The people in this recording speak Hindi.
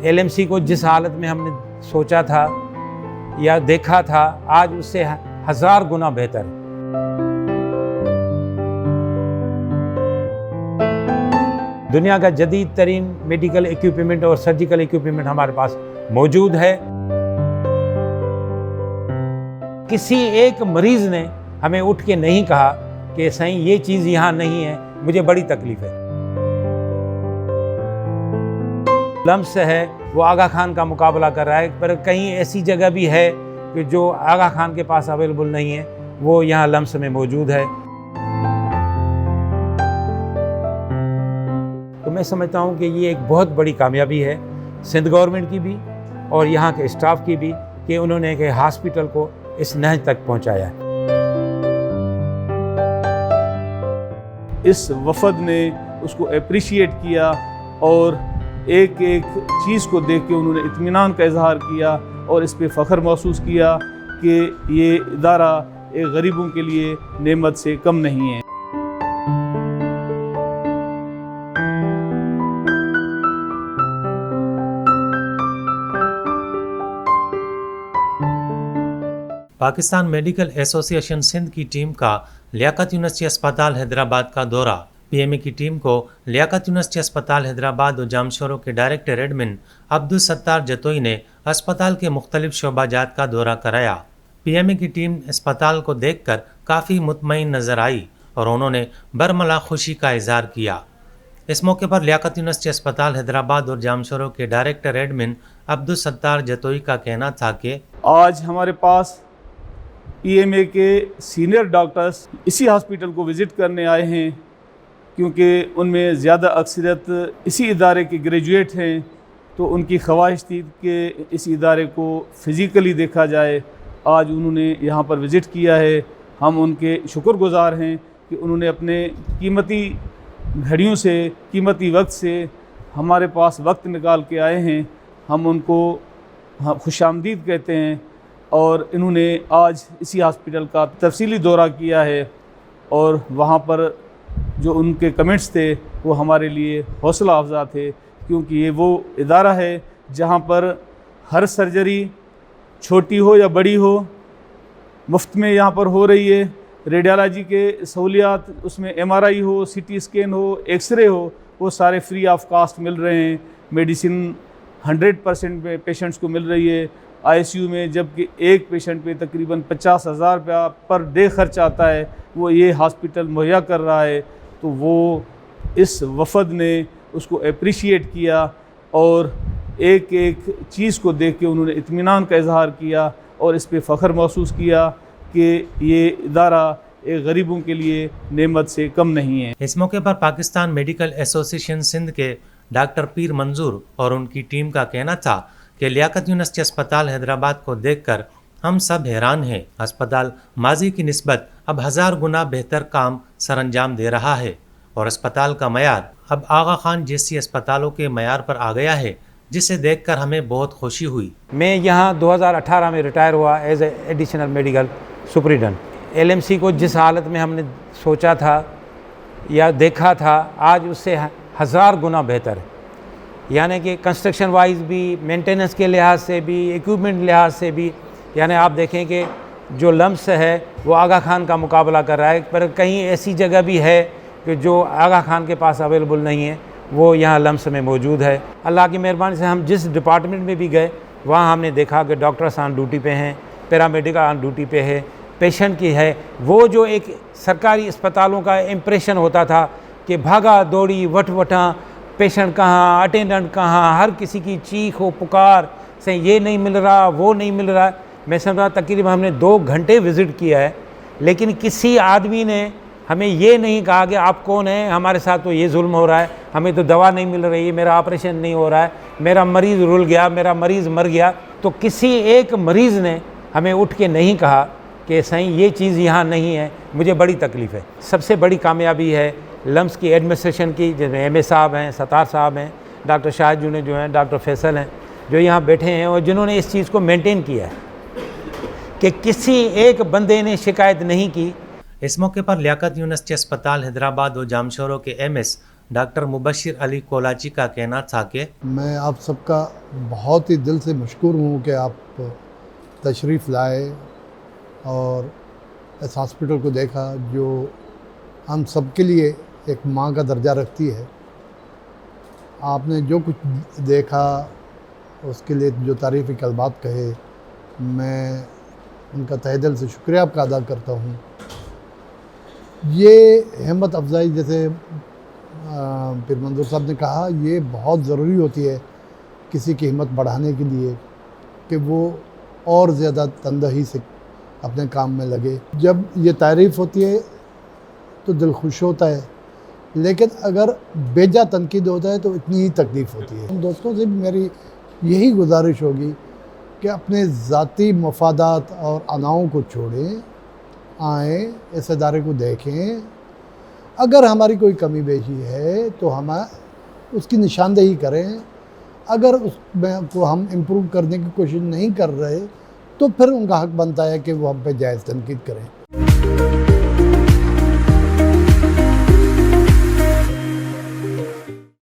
एलएमसी को जिस हालत में हमने सोचा था या देखा था, आज उससे 1000 गुना बेहतर है। दुनिया का जदीद तरीन मेडिकल इक्विपमेंट और सर्जिकल इक्विपमेंट हमारे पास मौजूद है। किसी एक मरीज ने हमें उठ के नहीं कहा कि सही ये चीज़ यहाँ नहीं है, मुझे बड़ी तकलीफ है। लम्स है वो आगा खान का मुकाबला कर रहा है, पर कहीं ऐसी जगह भी है कि जो आगा खान के पास अवेलेबल नहीं है, वो यहाँ लम्स में मौजूद है। तो मैं समझता हूँ कि ये एक बहुत बड़ी कामयाबी है सिंध गवर्नमेंट की भी और यहाँ के स्टाफ की भी कि उन्होंने एक हॉस्पिटल को इस नहज तक पहुँचाया है। इस वफद ने उसको अप्रिशिएट किया और एक एक चीज़ को देख के उन्होंने इत्मीनान का इजहार किया और इस पे फ़ख्र महसूस किया कि ये इदारा एक गरीबों के लिए नेमत से कम नहीं है। पाकिस्तान मेडिकल एसोसिएशन सिंध की टीम का लियाकत यूनिवर्सिटी अस्पताल हैदराबाद का दौरा। पीएमए की टीम को लियाकत यूनिवर्सिटी अस्पताल हैदराबाद और जामशोरों के डायरेक्टर एडमिन अब्दुल सत्तार जतोई ने अस्पताल के मुख्तलिफ शोबाजात का दौरा कराया। पीएमए की टीम अस्पताल को देखकर काफ़ी मुतमईन नजर आई और उन्होंने बरमला खुशी का इजहार किया। इस मौके पर लियाकत यूनिवर्सिटी अस्पताल हैदराबाद और जामशोरों के डायरेक्टर एडमिन अब्दुल सत्तार जतोई का कहना था कि आज हमारे पास पीएमए के सीनियर डॉक्टर्स इसी हॉस्पिटल को विज़िट करने आए हैं, क्योंकि उनमें ज़्यादा अक्सरियत इसी इदारे के ग्रेजुएट हैं, तो उनकी ख्वाहिश थी कि इस इदारे को फ़िज़िकली देखा जाए। आज उन्होंने यहाँ पर विज़िट किया है। हम उनके शुक्रगुज़ार हैं कि उन्होंने अपने कीमती घड़ियों से, कीमती वक्त से हमारे पास वक्त निकाल के आए हैं। हम उनको खुशामदीद कहते हैं और इन्होंने आज इसी हॉस्पिटल का तफसीली दौरा किया है और वहाँ पर जो उनके कमेंट्स थे वो हमारे लिए हौसला अफजा थे, क्योंकि ये वो इदारा है जहाँ पर हर सर्जरी छोटी हो या बड़ी हो मुफ्त में यहाँ पर हो रही है। रेडियोलॉजी के सहूलियात, उसमें MRI हो, CT स्कैन हो, एक्सरे हो, वो सारे फ्री ऑफ कास्ट मिल रहे हैं। मेडिसिन 100% में पेशेंट्स को मिल रही है। ICU में जबकि एक पेशेंट पे तकरीबन 50,000 रुपया पर डे खर्च आता है, वो ये हॉस्पिटल मुहैया कर रहा है। तो वो इस वफद ने उसको अप्रिशिएट किया और एक एक चीज़ को देख के उन्होंने इत्मीनान का इजहार किया और इस पे फ़ख्र महसूस किया कि ये इदारा एक गरीबों के लिए नेमत से कम नहीं है। इस मौके पर पाकिस्तान मेडिकल एसोसिएशन सिंध के डॉक्टर पीर मंजूर और उनकी टीम का कहना था कि लियाकत यूनिवर्सिटी अस्पताल हैदराबाद को देखकर हम सब हैरान हैं। अस्पताल माजी की निस्बत अब 1000 गुना बेहतर काम सरअंजाम दे रहा है और अस्पताल का मयार अब आगा खान जैसी अस्पतालों के मयार पर आ गया है, जिसे देखकर हमें बहुत खुशी हुई। मैं यहाँ 2018 में रिटायर हुआ as additional medical superintendent. LMC को जिस हालत में हमने सोचा था या देखा था, आज उससे 1000 गुना बेहतर है। यानी कि कंस्ट्रक्शन वाइज भी, मेंटेनेंस के लिहाज से भी, इक्विपमेंट लिहाज से भी, यानी आप देखें कि जो लम्स है वो आगा खान का मुकाबला कर रहा है, पर कहीं ऐसी जगह भी है कि जो आगा खान के पास अवेलेबल नहीं है, वो यहाँ लम्स में मौजूद है। अल्लाह की मेहरबानी से हम जिस डिपार्टमेंट में भी गए वहाँ हमने देखा कि डॉक्टर्स ऑन ड्यूटी पे हैं, पैरामेडिकल ऑन ड्यूटी पे है, पेशेंट की है। वो जो एक सरकारी अस्पतालों का इम्प्रेशन होता था कि भागा दौड़ी वटवटा, पेशेंट कहाँ, अटेंडेंट कहाँ, हर किसी की चीख हो पुकार से ये नहीं मिल रहा, वो नहीं मिल रहा। मैं समझा तकरीबन हमने 2 घंटे विज़िट किया है, लेकिन किसी आदमी ने हमें ये नहीं कहा कि आप कौन हैं, हमारे साथ तो ये जुल्म हो रहा है, हमें तो दवा नहीं मिल रही, मेरा ऑपरेशन नहीं हो रहा है, मेरा मरीज़ रुल गया, मेरा मरीज़ मर गया। तो किसी एक मरीज़ ने हमें उठ के नहीं कहा कि सही ये चीज़ यहाँ नहीं है, मुझे बड़ी तकलीफ़ है। सबसे बड़ी कामयाबी है लम्स की एडमिनिस्ट्रेशन की, जिसमें MA साहब हैं, सत्तार साहब हैं, डॉक्टर शाहिद जुने जो हैं, डॉक्टर फैसल हैं, जो यहाँ बैठे हैं और जिन्होंने इस चीज़ को मेंटेन किया है कि किसी एक बंदे ने शिकायत नहीं की। इस मौके पर लियाकत यूनिवर्सिटी अस्पताल हैदराबाद और जामशोरों के MS डॉक्टर मुबशिर अली कोलाची का कहना था कि मैं आप सबका बहुत ही दिल से मशकूर हूँ कि आप तशरीफ़ लाए और इस हॉस्पिटल को देखा जो हम सब के लिए एक माँ का दर्जा रखती है। आपने जो कुछ देखा उसके लिए जो तारीफ़ी कलमात कहे, मैं उनका तहे दिल से शुक्रिया आपका अदा करता हूँ। ये हिम्मत अफजाई जैसे पीर मंजूर साहब ने कहा, ये बहुत ज़रूरी होती है किसी की हिम्मत बढ़ाने के लिए कि वो और ज़्यादा तंदही से अपने काम में लगे। जब ये तारीफ़ होती है तो दिल खुश होता है, लेकिन अगर बेजा तनकीद होता है तो इतनी ही तकलीफ़ होती है। दोस्तों से मेरी यही गुजारिश होगी कि अपने ज़ाती मफादात और अनाओं को छोड़ें, आएँ, इस इदारे को देखें। अगर हमारी कोई कमी बेशी है तो हम उसकी निशानदेही करें। अगर उसमें को हम इम्प्रूव करने की कोशिश नहीं कर रहे तो फिर उनका हक़ बनता है कि वो हम पे जायज़ तनकीद करें।